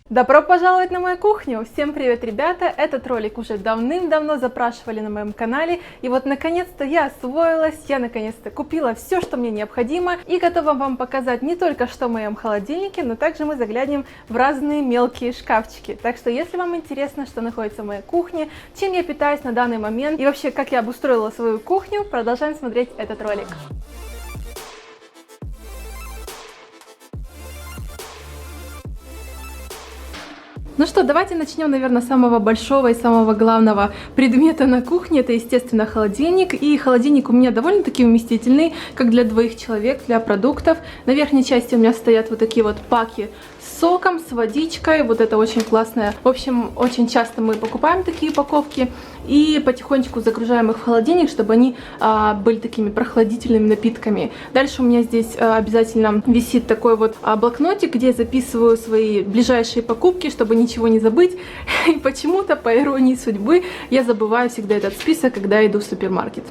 Добро пожаловать на мою кухню! Всем привет, ребята! Этот ролик уже давным-давно запрашивали на моем канале. И вот наконец-то я освоилась, я наконец-то купила все, что мне необходимо. И готова вам показать не только что в моем холодильнике, но также мы заглянем в разные мелкие шкафчики. Так что если вам интересно, что находится в моей кухне, чем я питаюсь на данный момент и вообще как я обустроила свою кухню, продолжаем смотреть этот ролик. Ну что, давайте начнем, наверное, с самого большого и самого главного предмета на кухне. Это, естественно, холодильник. И холодильник у меня довольно-таки вместительный, как для двоих человек, для продуктов. На верхней части у меня стоят вот такие вот паки с соком, с водичкой. Вот это очень классное. В общем, очень часто мы покупаем такие упаковки и потихонечку загружаем их в холодильник, чтобы они были такими прохладительными напитками. Дальше у меня здесь обязательно висит такой вот блокнотик, где я записываю свои ближайшие покупки, чтобы ничего не забыть. И почему-то, по иронии судьбы, я забываю всегда этот список, когда иду в супермаркет.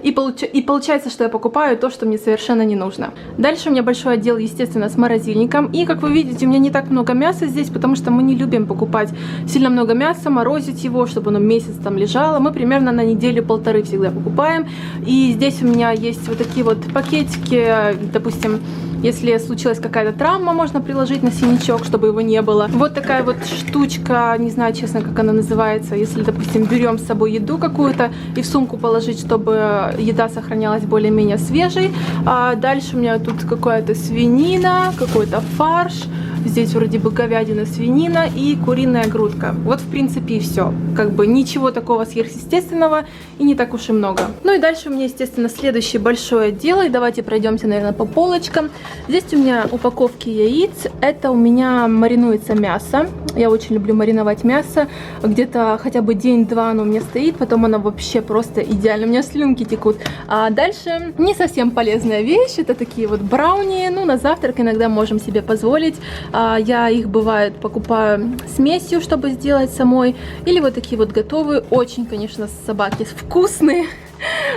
И получается, что я покупаю то, что мне совершенно не нужно. Дальше у меня большой отдел, естественно, с морозильником. И, как вы видите, у меня не так много мяса здесь, потому что мы не любим покупать сильно много мяса, морозить его, чтобы оно месяц там лежало. Мы примерно на неделю-полторы всегда покупаем. И здесь у меня есть вот такие вот пакетики, допустим, если случилась какая-то травма, можно приложить на синячок, чтобы его не было. Вот такая вот штучка, не знаю, честно, как она называется. Если, допустим, берем с собой еду какую-то и в сумку положить, чтобы еда сохранялась более-менее свежей. А дальше у меня тут какая-то свинина, какой-то фарш. Здесь вроде бы говядина, свинина и куриная грудка. Вот, в принципе, и все. Как бы ничего такого сверхъестественного и не так уж и много. Ну и дальше у меня, естественно, следующий большой отдел. И давайте пройдемся, наверное, по полочкам. Здесь у меня упаковки яиц. Это у меня маринуется мясо. Я очень люблю мариновать мясо. Где-то хотя бы день-два оно у меня стоит, потом оно вообще просто идеально. У меня слюнки текут. А дальше не совсем полезная вещь. Это такие вот брауни. Ну, на завтрак иногда можем себе позволить. Я их, бывает, покупаю смесью, чтобы сделать самой. Или вот такие вот готовые. Очень, конечно, собаки вкусные,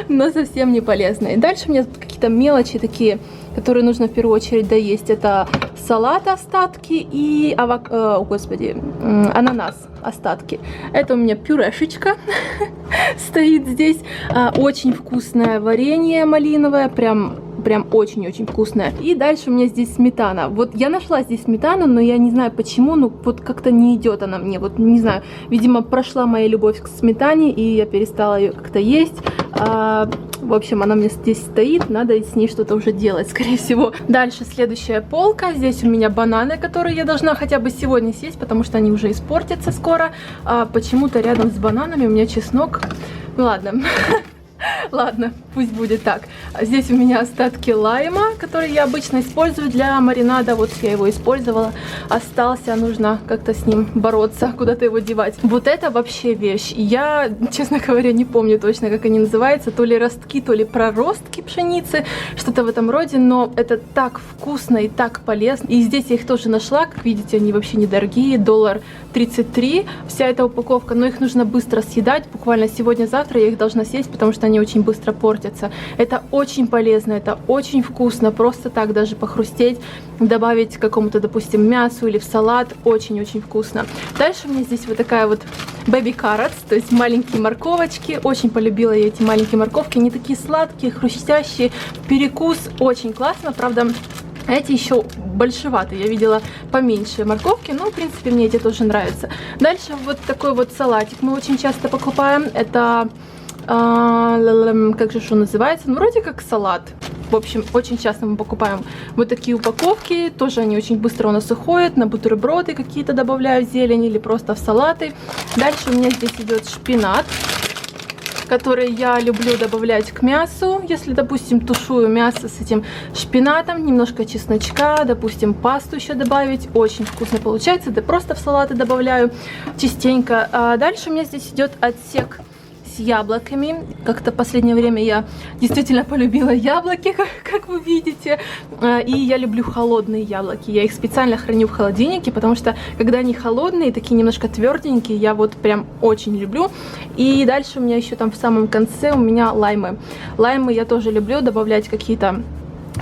но совсем не полезные. Дальше у меня тут какие-то мелочи такие, которые нужно в первую очередь доесть. Это салат остатки и ананас остатки. Это у меня пюрешечка стоит здесь. Очень вкусное варенье малиновое, прям очень-очень вкусная. И дальше у меня здесь сметана. Вот я нашла здесь сметану, но я не знаю почему, но вот как-то не идет она мне. Вот не знаю, видимо, прошла моя любовь к сметане, и я перестала ее как-то есть. В общем, она у меня здесь стоит, надо с ней что-то уже делать, скорее всего. Дальше следующая полка. Здесь у меня бананы, которые я должна хотя бы сегодня съесть, потому что они уже испортятся скоро. Почему-то рядом с бананами у меня чеснок. Ну ладно. Ладно, пусть будет так. Здесь у меня остатки лайма, которые я обычно использую для маринада. Вот я его использовала. Остался, нужно как-то с ним бороться, куда-то его девать. Вот это вообще вещь. Я, честно говоря, не помню точно, как они называются. То ли ростки, то ли проростки пшеницы. Что-то в этом роде. Но это так вкусно и так полезно. И здесь я их тоже нашла. Как видите, они вообще недорогие. $33 вся эта упаковка. Но их нужно быстро съедать. Буквально сегодня-завтра я их должна съесть, потому что они очень быстро портятся. Это очень полезно, это очень вкусно. Просто так даже похрустеть, добавить какому-то, допустим, мясу или в салат. Очень-очень вкусно. Дальше у меня здесь вот такая вот baby carrots, то есть маленькие морковочки. Очень полюбила я эти маленькие морковки. Они такие сладкие, хрустящие. Перекус очень классно. Правда, эти еще большеватые. Я видела поменьше морковки, но, в принципе, мне эти тоже нравятся. Дальше вот такой вот салатик мы очень часто покупаем. Это как же что называется? Ну, вроде как салат. В общем, очень часто мы покупаем вот такие упаковки. Тоже они очень быстро у нас уходят. На бутерброды какие-то добавляю зелень или просто в салаты. Дальше у меня здесь идет шпинат, который я люблю добавлять к мясу. Если, допустим, тушую мясо с этим шпинатом, немножко чесночка, допустим, пасту еще добавить. Очень вкусно получается. Да просто в салаты добавляю частенько. А дальше у меня здесь идет отсек с яблоками. Как-то в последнее время я действительно полюбила яблоки, как вы видите. И я люблю холодные яблоки. Я их специально храню в холодильнике, потому что когда они холодные, такие немножко тверденькие, я вот прям очень люблю. И дальше у меня еще там в самом конце у меня лаймы. Лаймы я тоже люблю добавлять какие-то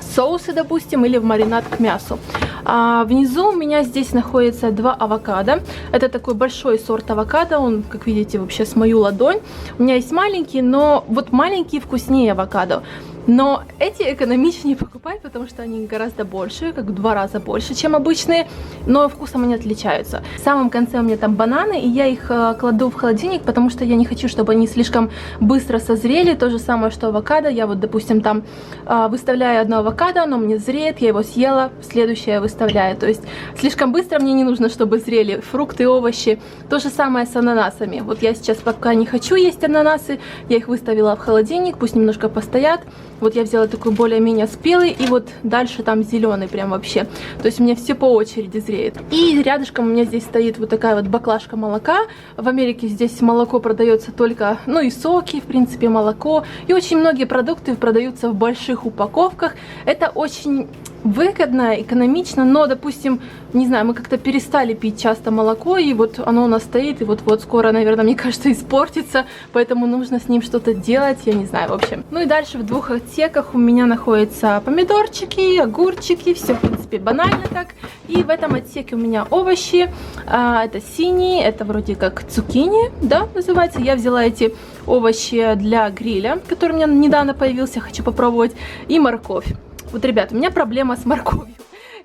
соусы, допустим, или в маринад к мясу. Внизу у меня здесь находится 2 авокадо. Это такой большой сорт авокадо, он, как видите, вообще с мою ладонь. У меня есть маленькие, но вот маленькие вкуснее авокадо. Но эти экономичнее покупать, потому что они гораздо больше, как в 2 раза больше, чем обычные, но вкусом они отличаются. В самом конце у меня там бананы, и я их кладу в холодильник, потому что я не хочу, чтобы они слишком быстро созрели. То же самое, что авокадо. Я вот, допустим, там выставляю одно авокадо, оно мне зреет, я его съела, следующее выставляю. То есть слишком быстро мне не нужно, чтобы зрели фрукты, овощи. То же самое с ананасами. Вот я сейчас пока не хочу есть ананасы, я их выставила в холодильник, пусть немножко постоят. Вот я взяла такой более-менее спелый, и вот дальше там зеленый прям вообще. То есть у меня все по очереди зреет. И рядышком у меня здесь стоит вот такая вот баклажка молока. В Америке здесь молоко продается только, ну и соки, в принципе, молоко. И очень многие продукты продаются в больших упаковках. Это очень выгодно, экономично, но, допустим, не знаю, мы как-то перестали пить часто молоко, и вот оно у нас стоит, и вот скоро, наверное, мне кажется, испортится, поэтому нужно с ним что-то делать, я не знаю, в общем. Ну и дальше в 2 отсеках у меня находятся помидорчики, огурчики, все, в принципе, банально так. И в этом отсеке у меня овощи, это синие, это вроде как цукини, да, называется. Я взяла эти овощи для гриля, который у меня недавно появился, хочу попробовать, и морковь. Вот, ребят, у меня проблема с морковью.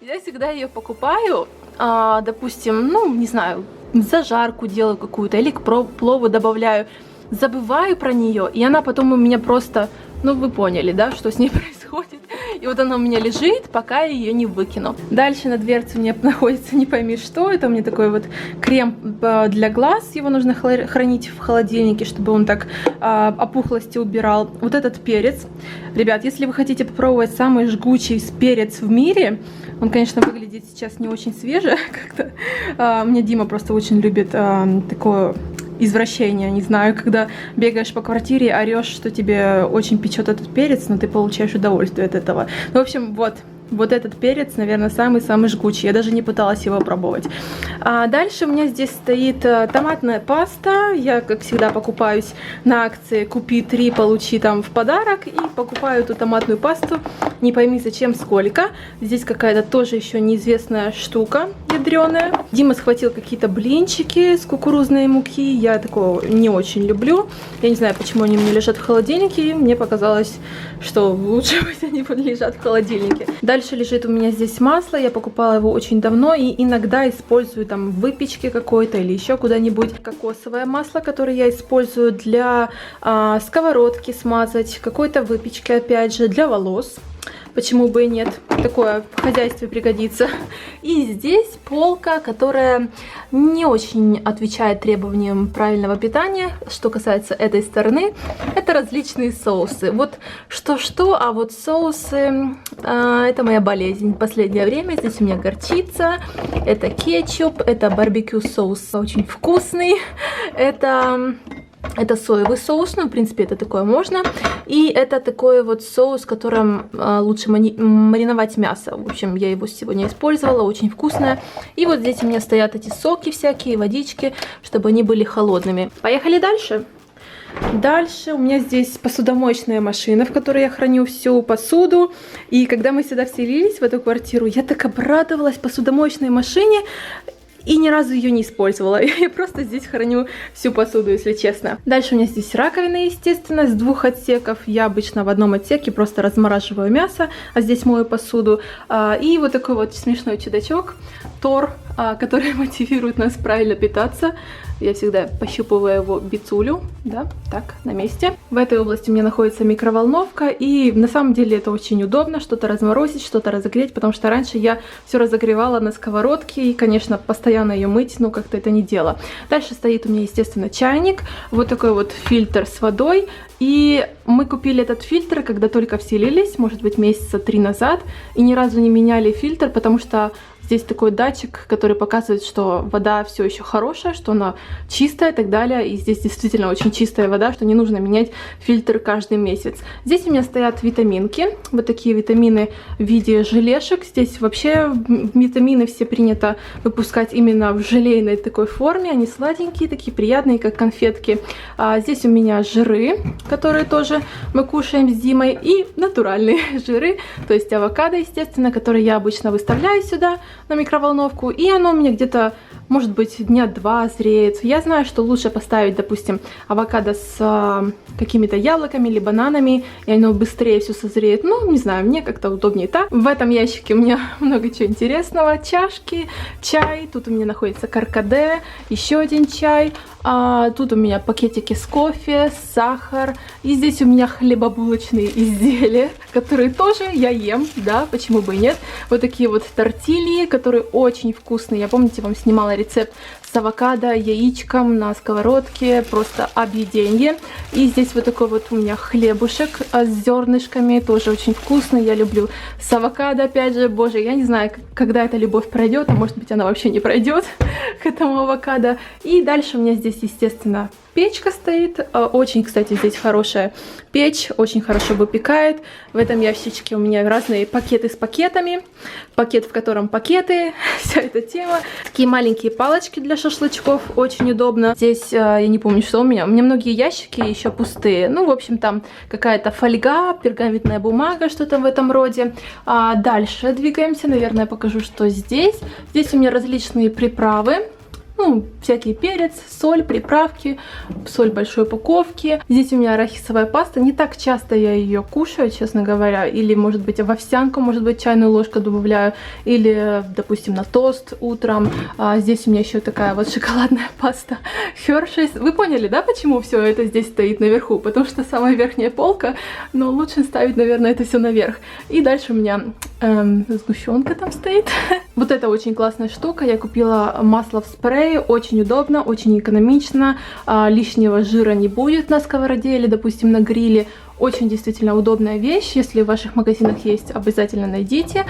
Я всегда ее покупаю, допустим, ну, не знаю, зажарку делаю какую-то или к плову добавляю. Забываю про нее, и она потом у меня просто, ну, вы поняли, да, что с ней происходит. И вот она у меня лежит, пока я ее не выкину. Дальше на дверце у меня находится не пойми что. Это у меня такой вот крем для глаз. Его нужно хранить в холодильнике, чтобы он так опухлости убирал. Вот этот перец. Ребят, если вы хотите попробовать самый жгучий перец в мире, он, конечно, выглядит сейчас не очень свеже как-то. Мне Дима просто очень любит такое извращение, не знаю, когда бегаешь по квартире, орешь, что тебе очень печет этот перец, но ты получаешь удовольствие от этого. Ну, в общем, вот этот перец, наверное, самый-самый жгучий. Я даже не пыталась его пробовать. Дальше у меня здесь стоит томатная паста. Я, как всегда, покупаюсь на акции «Купи 3, получи там в подарок». И покупаю эту томатную пасту. Не пойми, зачем, сколько. Здесь какая-то тоже еще неизвестная штука ядреная. Дима схватил какие-то блинчики с кукурузной муки. Я такого не очень люблю. Я не знаю, почему они у меня лежат в холодильнике. Мне показалось, что лучше пусть они лежат в холодильнике. Дальше лежит у меня здесь масло, я покупала его очень давно и иногда использую там в выпечке какой-то или еще куда-нибудь. Кокосовое масло, которое я использую для сковородки смазать, какой-то выпечки, опять же, для волос. Почему бы и нет? Такое в хозяйстве пригодится. И здесь полка, которая не очень отвечает требованиям правильного питания. Что касается этой стороны, это различные соусы. Вот что-что, а вот соусы, это моя болезнь в последнее время. Здесь у меня горчица, это кетчуп, это барбекю соус, очень вкусный. Это соевый соус, ну, в принципе, это такое можно. И это такой вот соус, которым лучше мариновать мясо. В общем, я его сегодня использовала, очень вкусное. И вот здесь у меня стоят эти соки всякие, водички, чтобы они были холодными. Поехали дальше. Дальше у меня здесь посудомоечная машина, в которой я храню всю посуду. И когда мы сюда вселились, в эту квартиру, я так обрадовалась посудомоечной машине. И ни разу ее не использовала. Я просто здесь храню всю посуду, если честно. Дальше у меня здесь раковина, естественно, с 2 отсеков. Я обычно в одном отсеке просто размораживаю мясо, а здесь мою посуду. И вот такой вот смешной чудачок, Тор, который мотивирует нас правильно питаться. Я всегда пощупываю его бицулю, да, так, на месте. В этой области у меня находится микроволновка, и на самом деле это очень удобно, что-то разморозить, что-то разогреть, потому что раньше я все разогревала на сковородке, и, конечно, постоянно ее мыть, ну, как-то это не дело. Дальше стоит у меня, естественно, чайник, вот такой вот фильтр с водой, и мы купили этот фильтр, когда только вселились, может быть, месяца 3 назад, и ни разу не меняли фильтр, потому что Здесь такой датчик, который показывает, что вода все еще хорошая, что она чистая и так далее. И здесь действительно очень чистая вода, что не нужно менять фильтр каждый месяц. Здесь у меня стоят витаминки, вот такие витамины в виде желешек. Здесь вообще витамины все принято выпускать именно в желейной такой форме. Они сладенькие, такие приятные, как конфетки. Здесь у меня жиры, которые тоже мы кушаем с Димой, и натуральные жиры, то есть авокадо, естественно, которые я обычно выставляю сюда на микроволновку, и оно у меня где-то, может быть, дня 2 зреет. Я знаю, что лучше поставить, допустим, авокадо с какими-то яблоками или бананами, и оно быстрее все созреет. Ну, не знаю, мне как-то удобнее так. В этом ящике у меня много чего интересного. Чашки, чай, тут у меня находится каркаде, еще один чай. Тут у меня пакетики с кофе, сахар. И здесь у меня хлебобулочные изделия, которые тоже я ем, да, почему бы и нет. Вот такие вот тортильи, которые очень вкусные. Я, помните, вам снимала рецепт с авокадо, яичком на сковородке, просто объеденье. И здесь вот такой вот у меня хлебушек с зернышками, тоже очень вкусный. Я люблю с авокадо, опять же, боже, я не знаю, когда эта любовь пройдет, а может быть она вообще не пройдет к этому авокадо. И дальше у меня здесь, естественно, печка стоит. Очень, кстати, здесь хорошая печь, очень хорошо выпекает. В этом ящичке у меня разные пакеты с пакетами. Пакет, в котором пакеты, вся эта тема. Такие маленькие палочки для шашлычков, очень удобно. Здесь, я не помню, что у меня многие ящики еще пустые. Ну, в общем, там какая-то фольга, пергаментная бумага, что-то в этом роде. Дальше двигаемся, наверное, покажу, что здесь. Здесь у меня различные приправы. Ну, всякий перец, соль, приправки, соль большой упаковки. Здесь у меня арахисовая паста. Не так часто я ее кушаю, честно говоря. Или, может быть, в овсянку, может быть, чайную ложку добавляю. Или, допустим, на тост утром. Здесь у меня еще такая вот шоколадная паста Hershey's. Вы поняли, да, почему все это здесь стоит наверху? Потому что самая верхняя полка, но лучше ставить, наверное, это все наверх. И дальше у меня сгущенка там стоит. Вот это очень классная штука. Я купила масло в спрей. Очень удобно, очень экономично, лишнего жира не будет на сковороде или, допустим, на гриле. Очень действительно удобная вещь. Если в ваших магазинах есть, обязательно найдите.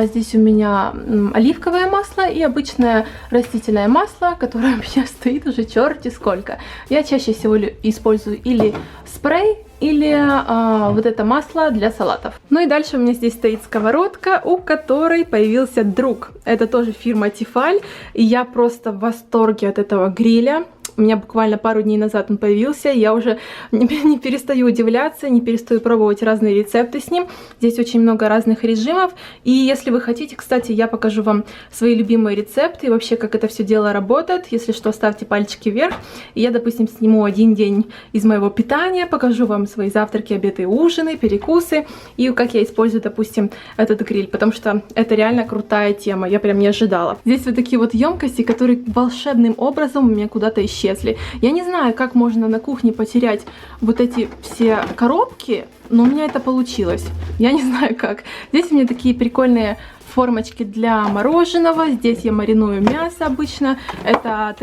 Здесь у меня оливковое масло и обычное растительное масло, которое у меня стоит уже черти сколько. Я чаще всего использую или спрей, или вот это масло для салатов. Ну и дальше у меня здесь стоит сковородка, у которой появился друг. Это тоже фирма Tefal, и я просто в восторге от этого гриля. У меня буквально пару дней назад он появился, я уже не перестаю удивляться, не перестаю пробовать разные рецепты с ним. Здесь очень много разных режимов, и если вы хотите, кстати, я покажу вам свои любимые рецепты и вообще, как это все дело работает. Если что, ставьте пальчики вверх, и я, допустим, сниму один день из моего питания, покажу вам свои завтраки, обеды, ужины, перекусы, и как я использую, допустим, этот гриль, потому что это реально крутая тема, я прям не ожидала. Здесь вот такие вот емкости, которые волшебным образом у меня куда-то исчезли. Я не знаю, как можно на кухне потерять вот эти все коробки, но у меня это получилось. Я не знаю как. Здесь у меня такие прикольные формочки для мороженого. Здесь я мариную мясо обычно. Это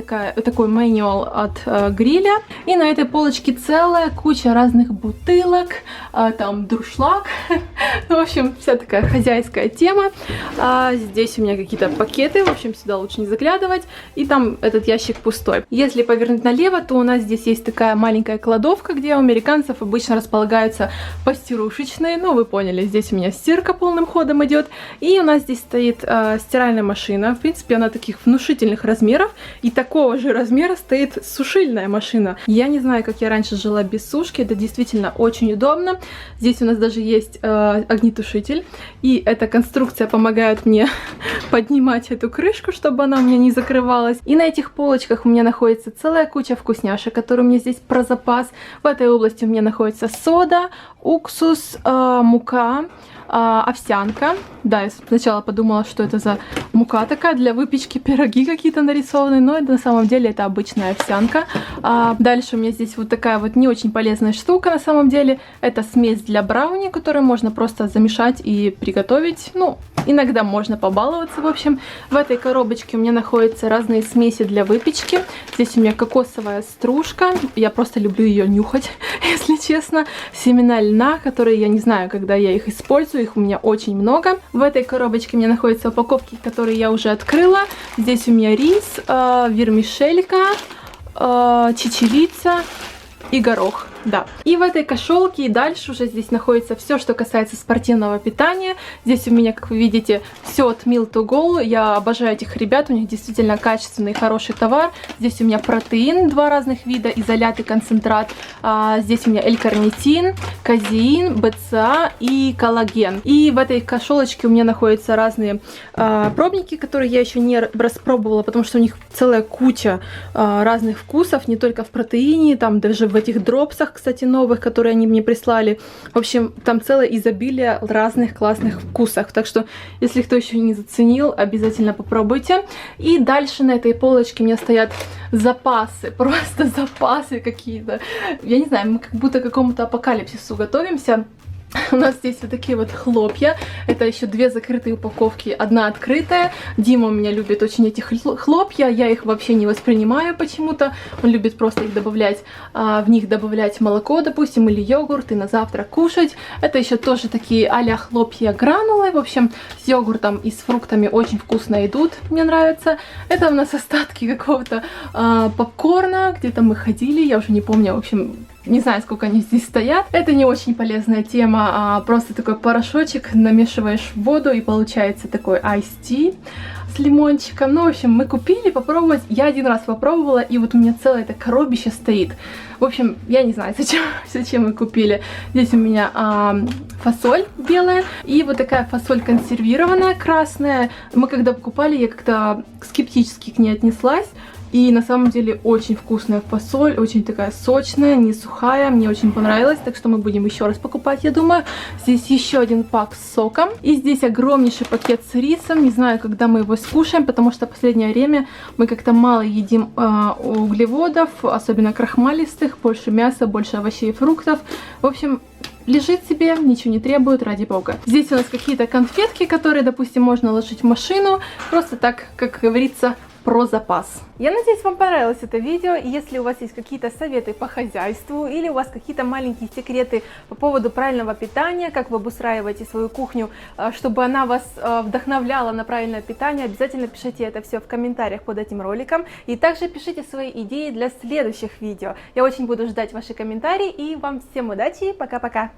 такой мануал от гриля. И на этой полочке целая куча разных бутылок. Там дуршлаг. В общем, вся такая хозяйская тема. Здесь у меня какие-то пакеты. В общем, сюда лучше не заглядывать. И там этот ящик пустой. Если повернуть налево, то у нас здесь есть такая маленькая кладовка, где у американцев обычно располагаются пастирушечные. Ну, вы поняли, здесь у меня стирка полным ходом идет. И у нас здесь стоит стиральная машина. В принципе, она таких внушительных размеров. И такого же размера стоит сушильная машина. Я не знаю, как я раньше жила без сушки. Это действительно очень удобно. Здесь у нас даже есть огнетушитель. И эта конструкция помогает мне поднимать эту крышку, чтобы она у меня не закрывалась. И на этих полочках у меня находится целая куча вкусняшек, которые у меня здесь про запас. В этой области у меня находится сода, уксус, мука, овсянка. Да, я сначала подумала, что это за мука такая для выпечки, пироги какие-то нарисованы, но это на самом деле это обычная овсянка. Дальше у меня здесь вот такая вот не очень полезная штука на самом деле. Это смесь для брауни, которую можно просто замешать и приготовить. Ну, иногда можно побаловаться. В общем, в этой коробочке у меня находятся разные смеси для выпечки. Здесь у меня кокосовая стружка. Я просто люблю ее нюхать, если честно. Семена льна, которые я не знаю, когда я их использую. Их у меня очень много. В этой коробочке у меня находятся упаковки, которые я уже открыла. Здесь у меня рис, вермишелька, чечевица и горох. Да. И в этой кошелке и дальше уже здесь находится все, что касается спортивного питания. Здесь у меня, как вы видите, все от Meal2Go. Я обожаю этих ребят, у них действительно качественный, хороший товар. Здесь у меня протеин, 2 разных вида, изолят и концентрат. Здесь у меня L-карнитин, казеин, БЦА и коллаген. И в этой кошелочке у меня находятся разные пробники, которые я еще не распробовала, потому что у них целая куча разных вкусов, не только в протеине, там даже в этих дропсах, кстати, новых, которые они мне прислали. В общем, там целое изобилие разных классных вкусов. Так что, если кто еще не заценил, обязательно попробуйте. И дальше на этой полочке у меня стоят запасы, просто запасы какие-то. Я не знаю, мы как будто к какому-то апокалипсису готовимся. У нас здесь вот такие вот хлопья. Это еще 2 закрытые упаковки, 1 открытая. Дима у меня любит очень эти хлопья. Я их вообще не воспринимаю почему-то. Он любит просто их добавлять, в них добавлять молоко, допустим, или йогурт, и на завтрак кушать. Это еще тоже такие а-ля хлопья гранулы. В общем, с йогуртом и с фруктами очень вкусно идут. Мне нравится. Это у нас остатки какого-то попкорна. Где-то мы ходили, я уже не помню. В общем, не знаю, сколько они здесь стоят. Это не очень полезная тема, просто такой порошочек, намешиваешь в воду и получается такой iced tea с лимончиком. Ну, в общем, мы купили попробовать. Я 1 раз попробовала, и вот у меня целое это коробище стоит. В общем, я не знаю, зачем мы купили. Здесь у меня фасоль белая и вот такая фасоль консервированная, красная. Мы когда покупали, я как-то скептически к ней отнеслась. И на самом деле очень вкусная фасоль, очень такая сочная, не сухая, мне очень понравилось, так что мы будем еще раз покупать, я думаю. Здесь еще 1 пак с соком, и здесь огромнейший пакет с рисом, не знаю, когда мы его скушаем, потому что в последнее время мы как-то мало едим углеводов, особенно крахмалистых, больше мяса, больше овощей и фруктов. В общем, лежит себе, ничего не требует, ради бога. Здесь у нас какие-то конфетки, которые, допустим, можно ложить в машину, просто так, как говорится, про запас. Я надеюсь, вам понравилось это видео, и если у вас есть какие-то советы по хозяйству или у вас какие-то маленькие секреты по поводу правильного питания, как вы обустраиваете свою кухню, чтобы она вас вдохновляла на правильное питание, обязательно пишите это все в комментариях под этим роликом, и также пишите свои идеи для следующих видео. Я очень буду ждать ваши комментарии, и вам всем удачи, пока-пока!